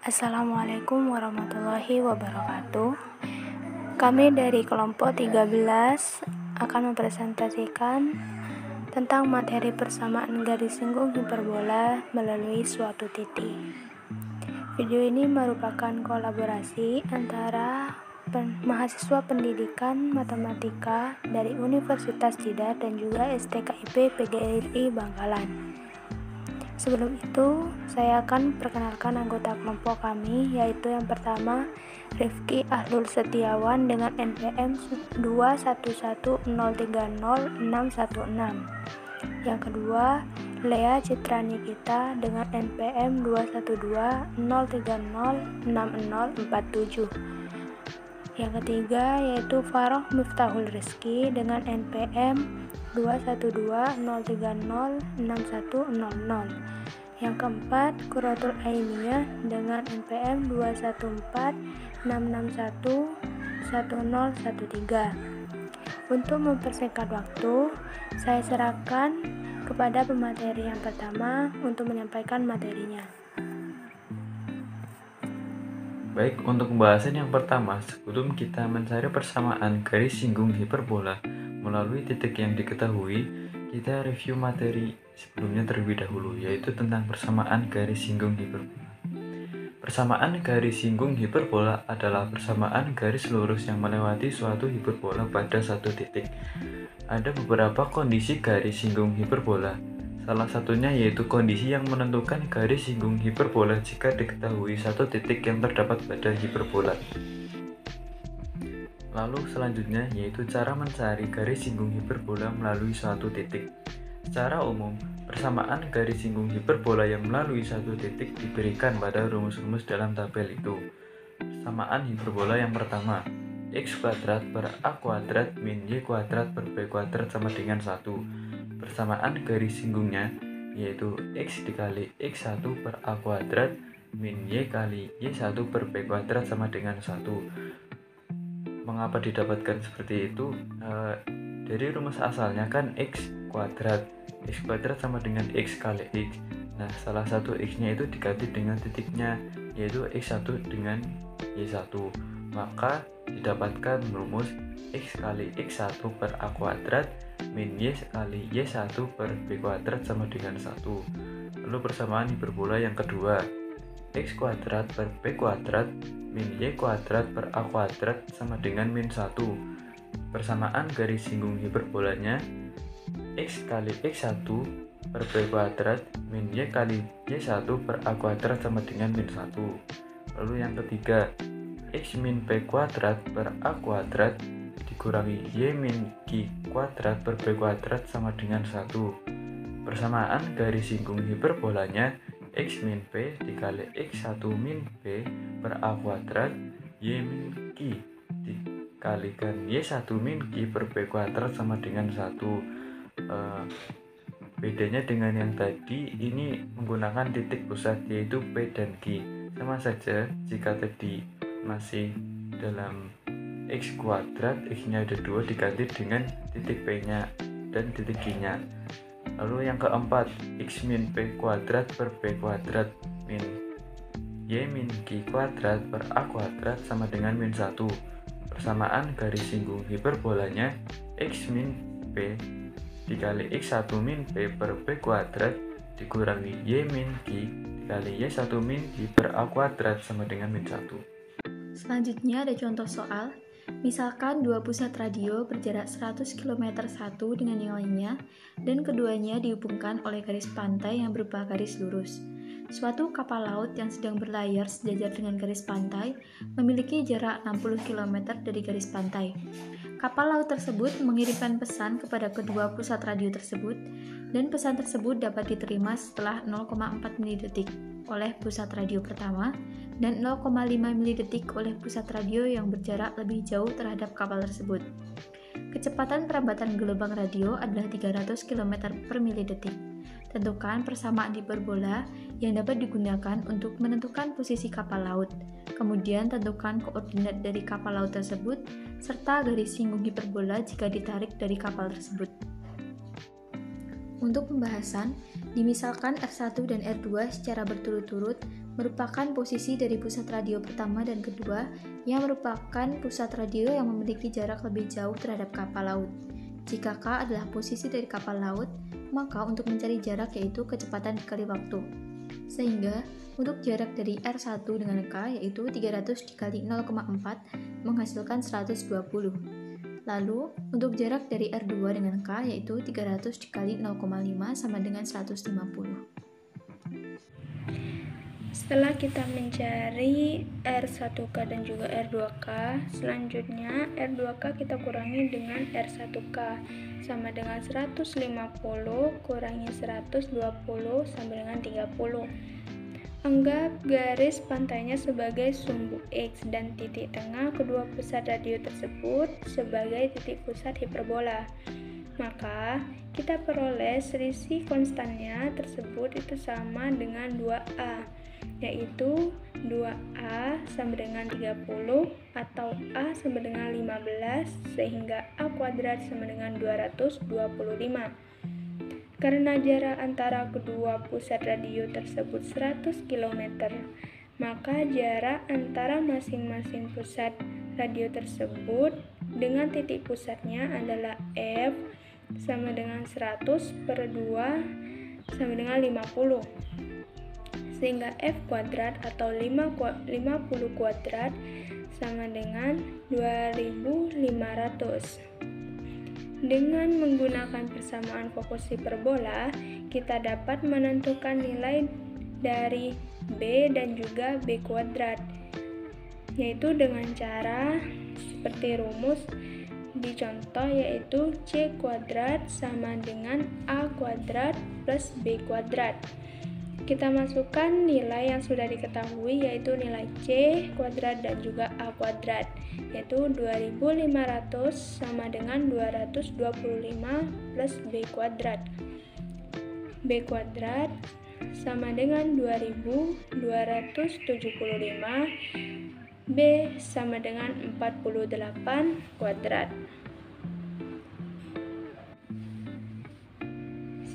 Assalamualaikum warahmatullahi wabarakatuh. Kami dari kelompok 13 akan mempresentasikan tentang materi persamaan garis singgung hiperbola melalui suatu titik. Video ini merupakan kolaborasi antara mahasiswa pendidikan matematika dari Universitas Jeddah dan juga STKIP PGRI Bangkalan. Sebelum itu, saya akan perkenalkan anggota kelompok kami, yaitu yang pertama, Rifki Ahlul Setiawan dengan NPM 2110300616. Yang kedua, Lea Citra Nikita dengan NPM 2120306047. Yang ketiga yaitu Faroh Miftahul Rizki dengan NPM 21203061000. Yang keempat, Quratul Ainiyah dengan NPM 2146611013. Untuk mempersingkat waktu, saya serahkan kepada pemateri yang pertama untuk menyampaikan materinya. Baik, untuk pembahasan yang pertama, sebelum kita mencari persamaan garis singgung hiperbola melalui titik yang diketahui, kita review materi sebelumnya terlebih dahulu, yaitu tentang persamaan garis singgung hiperbola. Persamaan garis singgung hiperbola adalah persamaan garis lurus yang melewati suatu hiperbola pada satu titik. Ada beberapa kondisi garis singgung hiperbola. Salah satunya yaitu kondisi yang menentukan garis singgung hiperbola jika diketahui satu titik yang terdapat pada hiperbola. Lalu selanjutnya yaitu cara mencari garis singgung hiperbola melalui suatu titik. Secara umum, persamaan garis singgung hiperbola yang melalui satu titik diberikan pada rumus-rumus dalam tabel itu. Persamaan hiperbola yang pertama, x kuadrat per a kuadrat min y kuadrat per b kuadrat sama dengan 1. Persamaan garis singgungnya yaitu x dikali x1 per a kuadrat min y kali y1 per b kuadrat sama dengan 1. Mengapa didapatkan seperti itu? Dari rumus asalnya kan x kuadrat sama dengan x kali x. Nah, salah satu x-nya itu diganti dengan titiknya, yaitu x1 dengan y1. Maka didapatkan rumus x kali x1 per a kuadrat min y kali y1 per b kuadrat sama dengan 1. Lalu persamaan hiperbola yang kedua, x kuadrat per b kuadrat min y kuadrat per a kuadrat sama dengan min 1. Persamaan garis singgung hiperbolanya x kali x1 per b kuadrat min y kali y1 per a kuadrat sama dengan min 1. Lalu yang ketiga, x min b kuadrat per a kuadrat dikurangi y min q kuadrat per b kuadrat sama dengan 1. Persamaan garis singgung hiperbolanya x min b dikali x1 min b per a kuadrat y min q dikalikan y1 min q per b kuadrat sama dengan 1. Bedanya dengan yang tadi, ini menggunakan titik pusat yaitu P dan Q. Sama saja jika tadi masih dalam x kuadrat, x-nya ada 2 diganti dengan titik P-nya dan titik Q-nya. Lalu yang keempat, x min P kuadrat per B kuadrat min y min Q kuadrat per A kuadrat sama dengan min 1. Persamaan garis singgung hiperbolanya x min P dikali x1 min P per B kuadrat dikurangi y min Q dikali y1 min Q per A kuadrat sama dengan min 1. Selanjutnya ada contoh soal. Misalkan dua pusat radio berjarak 100 km satu dengan yang lainnya dan keduanya dihubungkan oleh garis pantai yang berupa garis lurus. Suatu kapal laut yang sedang berlayar sejajar dengan garis pantai memiliki jarak 60 km dari garis pantai. Kapal laut tersebut mengirimkan pesan kepada kedua pusat radio tersebut dan pesan tersebut dapat diterima setelah 0,4 milidetik oleh pusat radio pertama dan 0,5 milidetik oleh pusat radio yang berjarak lebih jauh terhadap kapal tersebut. Kecepatan perambatan gelombang radio adalah 300 km per milidetik. Tentukan persamaan hiperbola yang dapat digunakan untuk menentukan posisi kapal laut. Kemudian tentukan koordinat dari kapal laut tersebut serta garis singgung hiperbola jika ditarik dari kapal tersebut. Untuk pembahasan, dimisalkan R1 dan R2 secara berturut-turut merupakan posisi dari pusat radio pertama dan kedua yang merupakan pusat radio yang memiliki jarak lebih jauh terhadap kapal laut. Jika K adalah posisi dari kapal laut, maka untuk mencari jarak yaitu kecepatan dikali waktu. Sehingga untuk jarak dari R1 dengan K yaitu 300 dikali 0,4 menghasilkan 120. Lalu untuk jarak dari R2 dengan K yaitu 300 dikali 0,5 sama dengan 150. Setelah kita mencari R1K dan juga R2K, selanjutnya R2K kita kurangi dengan R1K sama dengan 150 kurangi 120 sama dengan 30. Anggap garis pantainya sebagai sumbu X dan titik tengah kedua pusat radio tersebut sebagai titik pusat hiperbola. Maka kita peroleh selisih konstannya tersebut itu sama dengan 2A, yaitu 2A sama dengan 30 atau A sama dengan 15 sehingga A kuadrat sama dengan 225. Karena jarak antara kedua pusat radio tersebut 100 km, maka jarak antara masing-masing pusat radio tersebut dengan titik pusatnya adalah F sama dengan 100 per 2 sama dengan 50. Sehingga F kuadrat atau 50 kuadrat sama dengan 2500. Dengan menggunakan persamaan fokus hiperbola, kita dapat menentukan nilai dari B dan juga B kuadrat, yaitu dengan cara seperti rumus di contoh, yaitu C kuadrat sama dengan A kuadrat plus B kuadrat. Kita masukkan nilai yang sudah diketahui, yaitu nilai C kuadrat dan juga A kuadrat, yaitu 2500 sama dengan 225 plus B kuadrat. B kuadrat sama dengan 2275, B sama dengan 48 kuadrat.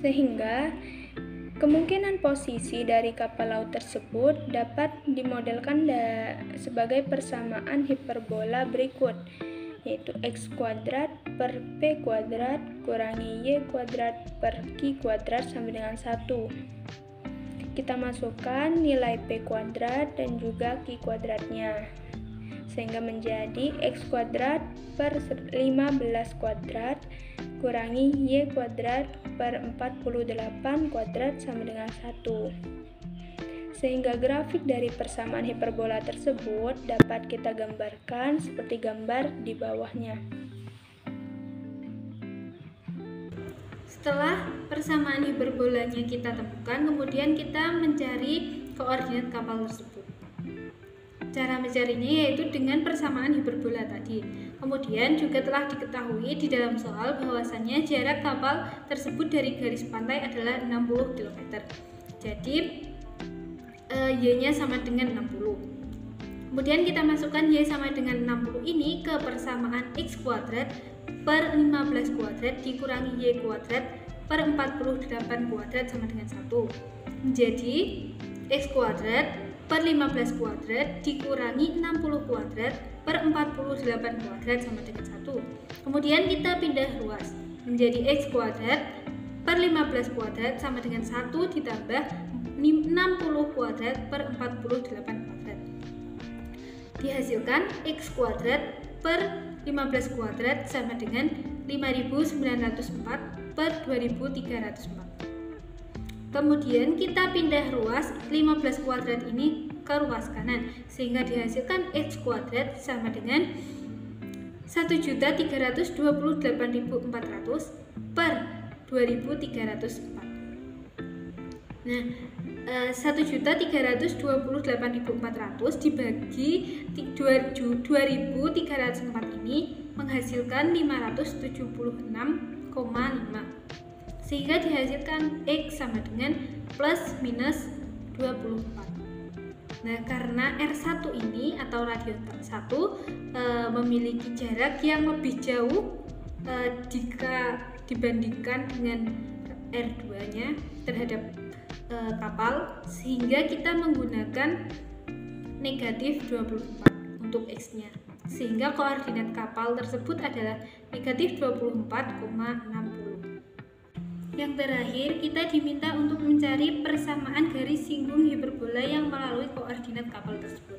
Sehingga kemungkinan posisi dari kapal laut tersebut dapat dimodelkan sebagai persamaan hiperbola berikut, yaitu X kuadrat per P kuadrat kurangi Y kuadrat per Q kuadrat sama dengan 1. Kita masukkan nilai P kuadrat dan juga Q kuadratnya, sehingga menjadi X kuadrat per 15 kuadrat kurangi Y kuadrat per 48 kuadrat sama dengan 1. Sehingga grafik dari persamaan hiperbola tersebut dapat kita gambarkan seperti gambar di bawahnya. Setelah persamaan hiperbolanya kita temukan, kemudian kita mencari koordinat kapal tersebut. Cara mencarinya yaitu dengan persamaan hiperbola tadi. Kemudian juga telah diketahui di dalam soal bahwasannya jarak kapal tersebut dari garis pantai adalah 60 km. Jadi Y-nya sama dengan 60. Kemudian kita masukkan Y sama dengan 60 ini ke persamaan X kuadrat per 15 kuadrat dikurangi Y kuadrat per 48 kuadrat sama dengan 1. Jadi X kuadrat per 15 kuadrat dikurangi 60 kuadrat per 48 kuadrat sama dengan 1. Kemudian kita pindah ruas menjadi X kuadrat per 15 kuadrat sama dengan 1 ditambah 60 kuadrat per 48 kuadrat. Dihasilkan X kuadrat per 15 kuadrat sama dengan 5904 per 2304. Kemudian kita pindah ruas 15 kuadrat ini ke ruas kanan, sehingga dihasilkan X kuadrat sama dengan 1.328.400 per 2.304. Nah, 1.328.400 dibagi 2.304 ini menghasilkan 576,5, sehingga dihasilkan X sama dengan plus minus 24. Nah, karena R1 ini atau radian 1 memiliki jarak yang lebih jauh jika dibandingkan dengan R2-nya terhadap kapal, sehingga kita menggunakan negatif 24 untuk X-nya, sehingga koordinat kapal tersebut adalah negatif 24,60. Yang terakhir, kita diminta untuk mencari persamaan garis singgung hiperbola yang melalui koordinat kapal tersebut.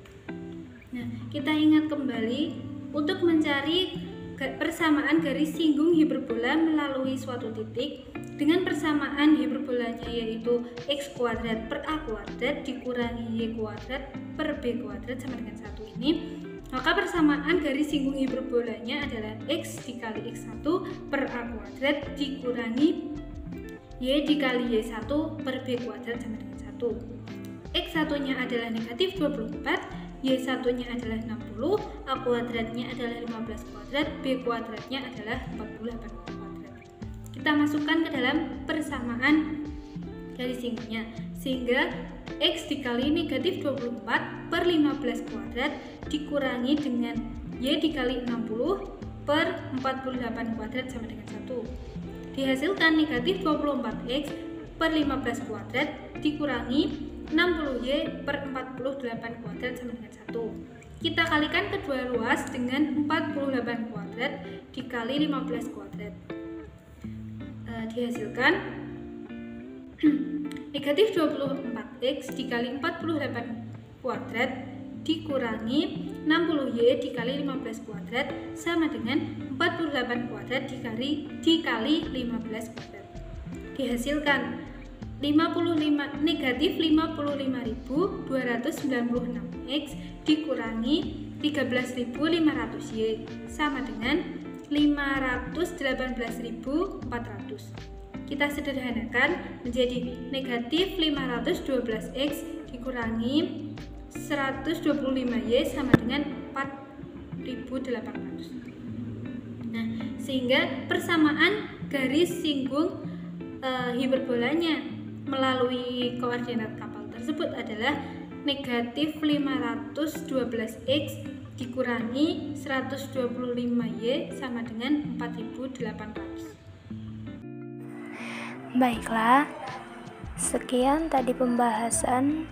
Nah, kita ingat kembali untuk mencari persamaan garis singgung hiperbola melalui suatu titik dengan persamaan hiperbolanya, yaitu x kuadrat per a kuadrat dikurangi y kuadrat per b kuadrat sama dengan 1 ini, maka persamaan garis singgung hiperbolanya adalah x dikali x1 per a kuadrat dikurangi y dikali y1 per b kuadrat sama dengan 1. X1 nya adalah negatif 24, Y1 nya adalah 60, A kuadratnya adalah 15 kuadrat, B kuadratnya adalah 48 kuadrat. Kita masukkan ke dalam persamaan garis singgungnya, sehingga X dikali negatif 24 per 15 kuadrat dikurangi dengan Y dikali 60 per 48 kuadrat sama dengan 1. Dihasilkan negatif 24X per 15 kuadrat dikurangi 60Y per 48 kuadrat sama dengan 1. Kita kalikan kedua ruas dengan 48 kuadrat dikali 15 kuadrat. Dihasilkan negatif 24X dikali 48 kuadrat dikurangi 60Y dikali 15 kuadrat sama dengan 48 kuadrat dikali 15 kuadrat. Dihasilkan negatif 55.296X dikurangi 13.500Y sama dengan 518.400. Kita sederhanakan menjadi negatif 512X dikurangi 125Y sama dengan 4.800. Nah, sehingga persamaan garis singgung hiperbolanya melalui koordinat kapal tersebut adalah negatif 512X dikurangi 125Y sama dengan 4.800. Baiklah, sekian tadi pembahasan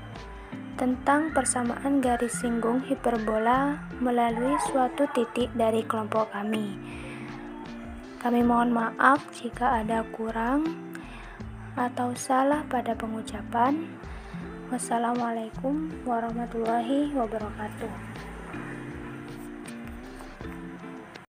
tentang persamaan garis singgung hiperbola melalui suatu titik dari kelompok kami. Kami mohon maaf jika ada kurang atau salah pada pengucapan. Wassalamualaikum warahmatullahi wabarakatuh.